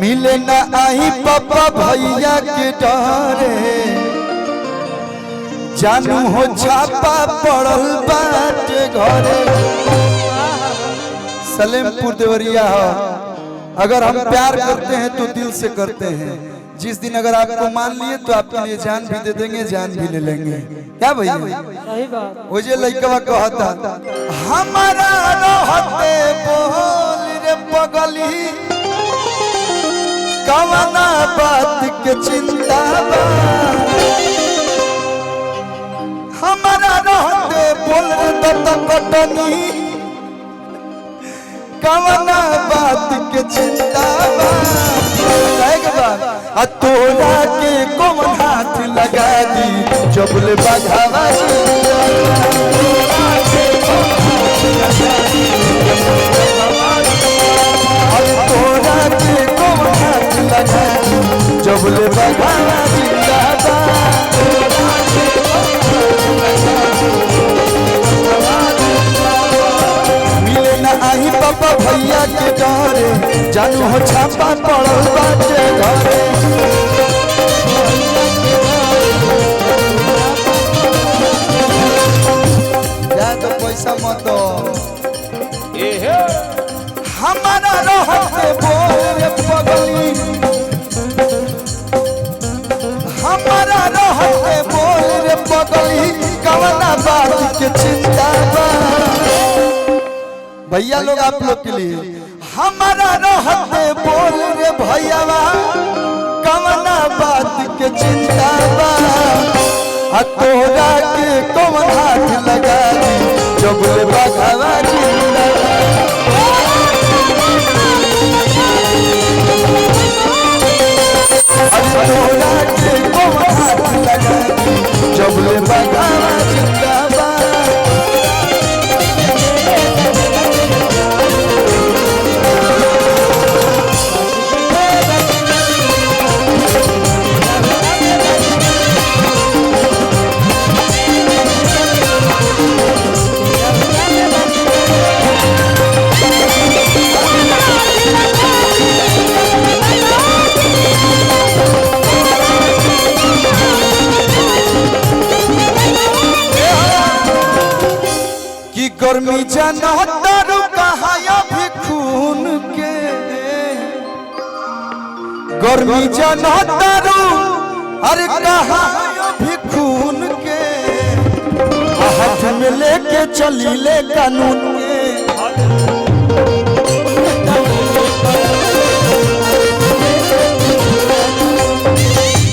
मिले ना आई पापा भैया के डरे जानू हो छापा पड़ल बाटे घरे। सलेमपुर देवरिया अगर हम प्यार करते हैं तो दिल से करते हैं। जिस दिन अगर आपको मान लिए तो आपके लिए जान भी दे देंगे, जान भी ले लेंगे। क्या भैया सही बात। वो जे लइकवा कहता हमारा रहते बोल रे पगली कवना बात के चिंता बा। हमारा रहते बोल रे कटनी कवना बात के चिंता बा। तोरा के कौन हाथ लगा दी जबले बघावा तोरा के कौन हाथ लगा दी जबले बघावा मिले ना आई पापा भैया के डरे जानू हो छापा पड़ल बाटे घरे। तो पैसा मत हमारा रहते बोल पगली हमारा रहते बोल पगली कवना बात के चिंता बा। भैया लोग आप लोग के लिए हमारा रहते बोल रे भैया कवना बात के चिंता बा। तोरा के कौन हाथ लगा दी जब बघावा जिंदा। तोरा के कौन हाथ लगा दी जब बघावा जिंदा। गर्मी जनतारू कहाया भी खून के गर्मी जनतारू अरे कहाया भी खून के हाथ में लेके चली ले कानून के।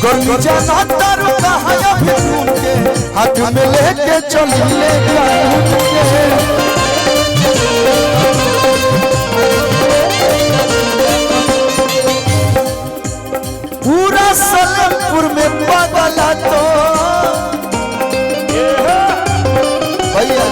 गर्मी जनतारू कहाया भी खून के हाथ में लेके चली ले कानून के। पूरा सलेमपुर में पागला तो भैया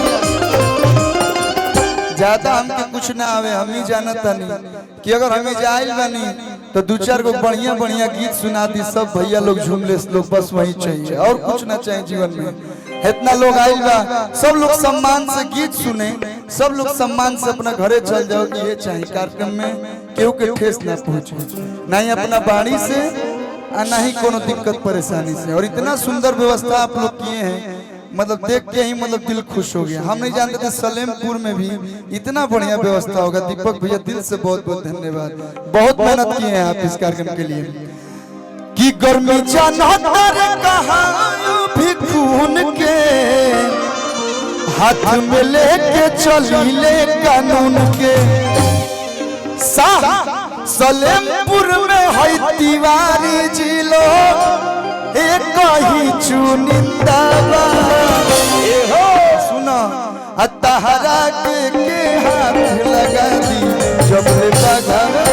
ज्यादा हमके कुछ ना आवे हम ही जानता नहीं कि अगर हमें जाइल बनी तो दो चार को बढ़िया बढ़िया गीत सुना दी सब भैया लोग झूम ले लोग बस वही चाहिए और कुछ ना चाहिए जीवन में। इतना लोग आइल बा सब लोग सम्मान से गीत सुने सब लोग सम्मान से अपना घरे चल जाओ ये चाहिए। कार्यक्रम में केहू के ठेस ना पहुंचे ना ही अपना बाड़ी से और ना ही कोनो दिक्कत परेशानी से। और इतना सुंदर व्यवस्था आप लोग किए हैं मतलब देख के ही मतलब दिल खुश हो गया। हम नहीं जानते थे सलेमपुर में भी इतना बढ़िया व्यवस्था होगा। दीपक भैया दिल से बहुत बहुत धन्यवाद। बहुत मेहनत किए हैं आप इस कार्यक्रम के लिए। कि गर्मी जानतर कहां भी खून के हाथ में लेके चली ले कानून के। सलेमपुर में है तिवारी जिलो एक ही चुनिंदा बा। सुना तहरा के हाथ लगा दी जब बघावा